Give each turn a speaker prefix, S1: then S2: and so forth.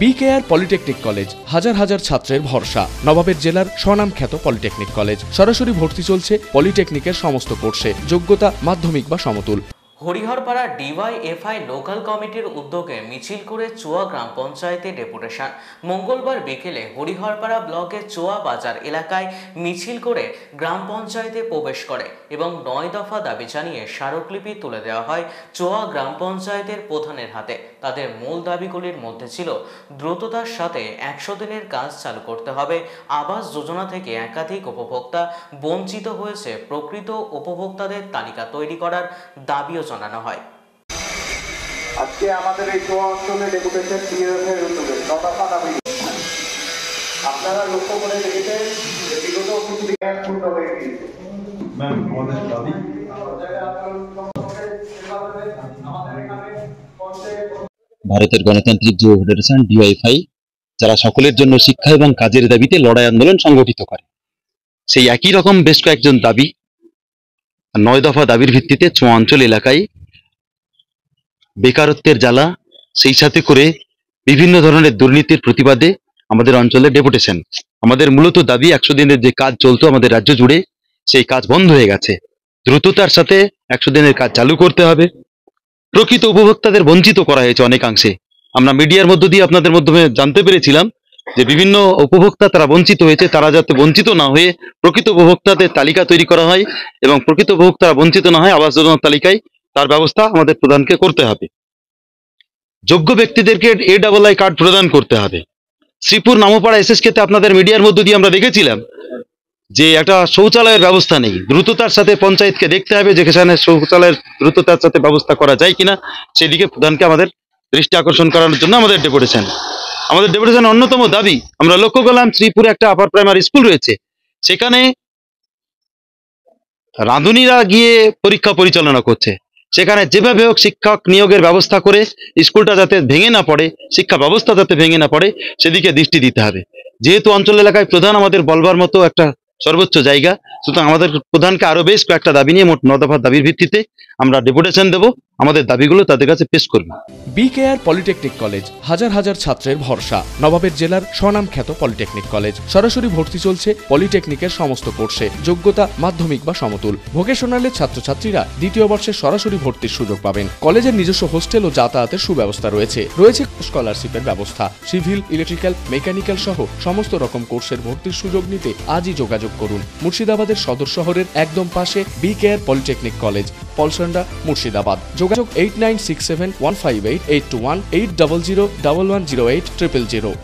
S1: BKR polytechnic college হাজার হাজার ছাত্রের ভরসা। নবাবের জেলার স্বনামখ্যাত পলিটেকনিক কলেজ। সরাসরি ভর্তি চলছে পলিটেকনিকের সমস্ত কোর্সে। যোগ্যতা মাধ্যমিক বা সমতুল।
S2: হরিহরপাড়া ডিওয়াইএফআই লোকাল কমিটির উদ্যোগে মিছিল করে চোয়া গ্রাম পঞ্চায়েতে ডেপুটেশন। মঙ্গলবার বিকেলে হরিহরপাড়া ব্লকের চোয়া বাজার এলাকায় মিছিল করে গ্রাম পঞ্চায়েতে প্রবেশ করে এবং 9 দফা দাবি জানিয়ে স্মারকলিপি তুলে দেওয়া হয় চোয়া গ্রাম পঞ্চায়েতের প্রধানের হাতে। তাদের মূল দাবিগুলির মধ্যে ছিল দ্রুততার সাথে 100 দিনের কাজ চালু করতে হবে, আবাস যোজনা থেকে একাধিক উপভোক্তা বঞ্চিত হয়েছে, প্রকৃত উপভোক্তাদের তালিকা তৈরি করার দাবিও জানানো হয়।
S3: আজকে আমাদের এই চোয়া অঞ্চলে ডেপুটেশন ডিওএফআই উদ্যোগে নদফা দাবি আপনারা লক্ষ্য করে দেখেছেন যে বিগত কিছু দিন পূর্ণ হয়ে গিয়েছে। আমাদের দাবি
S4: ভারতের গণতান্ত্রিক যুব ফেডারেশন ডিওয়াইএফআই যারা সকলের জন্য শিক্ষা এবং কাজের দাবিতে লড়াই আন্দোলন সংগঠিত করে, সেই একই রকম বেশ কয়েকজন দাবি 9 দফা দাবির ভিত্তিতে চোয়া অঞ্চল এলাকায় বেকারত্বের জ্বালা, সেই সাথে করে বিভিন্ন ধরনের দুর্নীতির প্রতিবাদে আমাদের অঞ্চলে ডেপুটেশন। আমাদের মূলত দাবি 100 দিনের যে কাজ চলতো আমাদের রাজ্য জুড়ে, সেই কাজ বন্ধ হয়ে গেছে। দ্রুততার সাথে 100 দিনের কাজ চালু করতে হবে। প্রকৃত উপভোক্তাদের বঞ্চিত করা হয়েছে অনেকাংশে। আমরা মিডিয়ার মধ্য দিয়ে আপনাদের মাধ্যমে জানতে পেরেছিলাম যে বিভিন্ন উপভোক্তা তারা বঞ্চিত হয়েছে। তারা যাতে বঞ্চিত না হয়ে প্রকৃত উপভোক্তাদের তালিকা তৈরি করা হয় এবং প্রকৃত উপভোক্তারা বঞ্চিত না হয় আবাস যোজনার তালিকায়, তার ব্যবস্থা আমাদের প্রধানকে করতে হবে। যোগ্য ব্যক্তিদেরকে AAI কার্ড প্রদান করতে হবে। শ্রীপুর নামপাড়া SSKতে আপনাদের মিডিয়ার মধ্য দিয়ে আমরা দেখেছিলাম যে একটা শৌচালয়ের ব্যবস্থা নেই। দ্রুততার সাথে পঞ্চায়েতকে দেখতে হবে যে সেখানে শৌচালয়ের দ্রুততার সাথে ব্যবস্থা করা যায় কিনা, সেদিকে প্রধানকে আমাদের দৃষ্টি আকর্ষণ করানোর জন্য আমাদের ডেপুটেশন। আমাদের ডেপুটেশনের অন্যতম দাবি, আমরা লক্ষ্য করলাম শ্রীপুরে একটা আপার প্রাইমারি স্কুল রয়েছে, সেখানে রাঁধুনিরা গিয়ে পরীক্ষা পরিচালনা করছে। সেখানে যেভাবে হোক শিক্ষক নিয়োগের ব্যবস্থা করে স্কুলটা যাতে ভেঙে না পড়ে, শিক্ষা ব্যবস্থা যাতে ভেঙে না পড়ে, সেদিকে দৃষ্টি দিতে হবে। যেহেতু অঞ্চল এলাকায় প্রধান আমাদের বলবার মতো একটা সর্বোচ্চ জায়গা, সুতরাং আমাদের প্রধানকে আরো বেশ কয়েকটা দাবি নিয়ে মোট 9 দফার দাবির ভিত্তিতে আমরা ডেপুটেশন দেব। আমাদের দাবিগুলো তাদের কাছে পেশ করব।
S1: বিকেআর পলিটেকনিক কলেজ হাজার হাজার ছাত্রের ভরসা। নবাবের জেলার স্বনামখ্যাত পলিটেকনিক কলেজ। সরাসরি ভর্তি চলছে পলিটেকনিকের সমস্ত কোর্সে। যোগ্যতা মাধ্যমিক বা সমতুল। ভোকেশনালের ছাত্রছাত্রীরা দ্বিতীয় বর্ষে সরাসরি ভর্তির সুযোগ পাবেন। কলেজের নিজস্ব হোস্টেল ও যাতায়াতের সুব্যবস্থা রয়েছে। স্কলারশিপের ব্যবস্থা। সিভিল, ইলেকট্রিক্যাল, মেকানিক্যাল সহ সমস্ত রকম কোর্সের ভর্তির সুযোগ নিতে আজই যোগাযোগ করুন। মুর্শিদাবাদের সদর শহরের একদম পাশে BKR polytechnic college, Palsanda, Murshidabad. যোগাযোগ 8967158821 8001108 000।